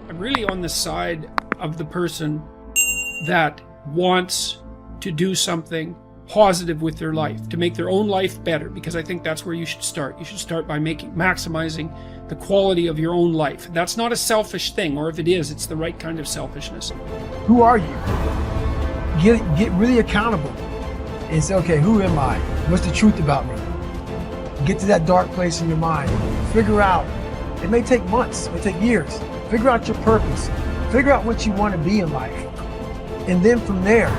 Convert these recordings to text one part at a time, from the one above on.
I'm really on the side of the person that wants to do something positive with their life, to make their own life better, because I think that's where you should start. You should start by maximizing the quality of your own life. That's not a selfish thing, or if it is, it's the right kind of selfishness. Who are you? Get really accountable and say, okay, who am I? What's the truth about me? Get to that dark place in your mind. Figure out. It may take months, it may take years. Figure out your purpose. Figure out what you want to be in life. And then from there,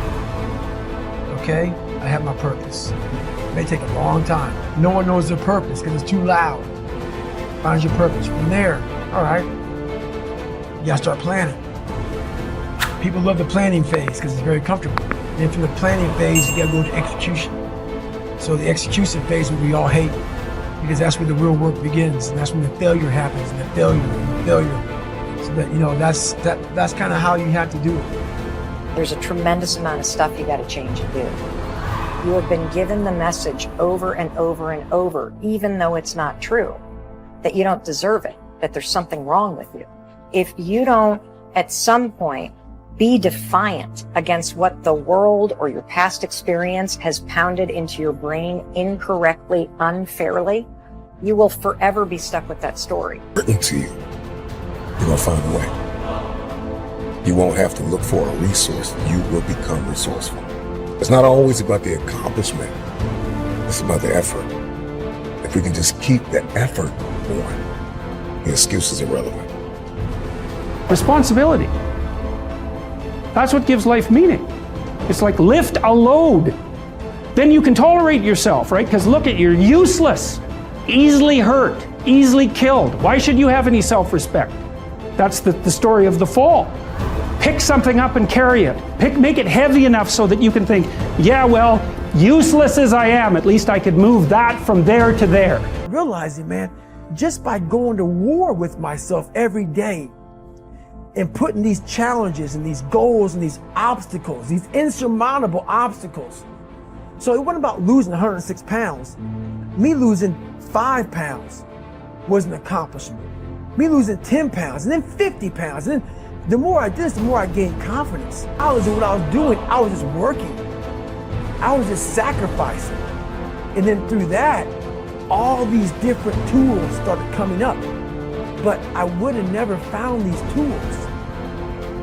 okay, I have my purpose. It may take a long time. No one knows their purpose because it's too loud. Find your purpose. From there, all right, you gotta start planning. People love the planning phase because it's very comfortable. Then from the planning phase, you gotta go to execution. So the execution phase, we all hate, because that's where the real work begins, and that's when the failure happens, and the failure. So that, you know, that's kind of how you have to do it. There's a tremendous amount of stuff you got to change and do. You have been given the message over and over and over, even though it's not true, that you don't deserve it, that there's something wrong with you. If you don't, at some point, be defiant against what the world or your past experience has pounded into your brain incorrectly, unfairly, you will forever be stuck with that story. Written to you, you're gonna find a way. You won't have to look for a resource. You will become resourceful. It's not always about the accomplishment. It's about the effort. If we can just keep the effort going, the excuse is irrelevant. Responsibility. That's what gives life meaning. It's like lift a load. Then you can tolerate yourself, right? Because look, you're useless, easily hurt, easily killed. Why should you have any self-respect? That's the story of the fall. Pick something up and carry it. Make it heavy enough so that you can think, yeah, well, useless as I am, at least I could move that from there to there. Realizing, man, just by going to war with myself every day and putting these challenges and these goals and these obstacles, these insurmountable obstacles. So it wasn't about losing 106 pounds. Me losing 5 pounds was an accomplishment. Me losing 10 pounds and then 50 pounds. And then the more I did this, the more I gained confidence. I was what I was doing. I was just working. I was just sacrificing. And then through that, all these different tools started coming up. But I would have never found these tools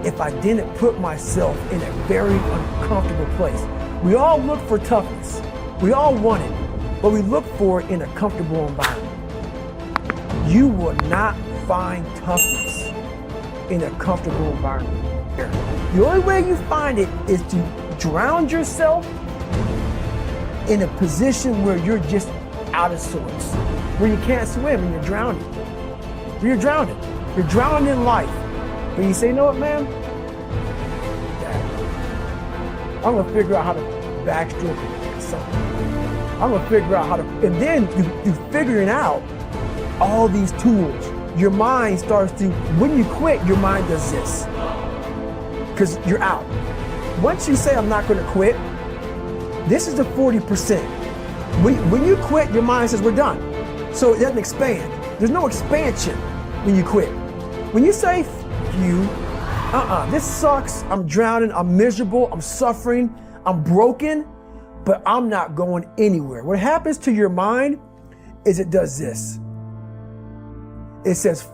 if I didn't put myself in a very uncomfortable place. We all look for toughness. We all want it, but we look for it in a comfortable environment. You will not find toughness in a comfortable environment. The only way you find it is to drown yourself in a position where you're just out of sorts, where you can't swim and you're drowning. You're drowning. You're drowning in life. But you say, you know what, man? I'm gonna figure out how to backstroke something. I'm gonna figure out how to, and then through figuring out all these tools, your mind starts to, when you quit, your mind does this. Because you're out. Once you say, I'm not gonna quit, this is the 40%. When you quit, your mind says, we're done. So it doesn't expand. There's no expansion when you quit. When you say, F you, this sucks, I'm drowning, I'm miserable, I'm suffering, I'm broken, but I'm not going anywhere. What happens to your mind is it does this. It says,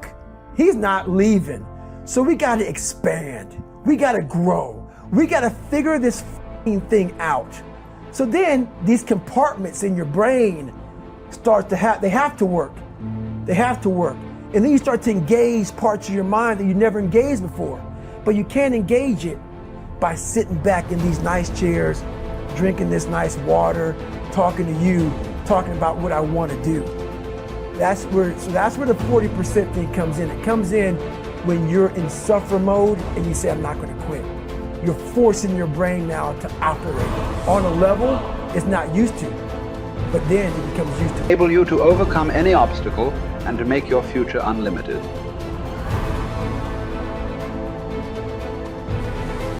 F he's not leaving. So we gotta expand. We gotta grow. We gotta figure this thing out. So then these compartments in your brain start to they have to work. They have to work. And then you start to engage parts of your mind that you never engaged before. But you can't engage it by sitting back in these nice chairs, drinking this nice water, talking to you, talking about what I want to do. That's where the 40% thing comes in. It comes in when you're in suffer mode and you say, I'm not going to quit. You're forcing your brain now to operate on a level it's not used to, but then it becomes used to. Enable you to overcome any obstacle and to make your future unlimited.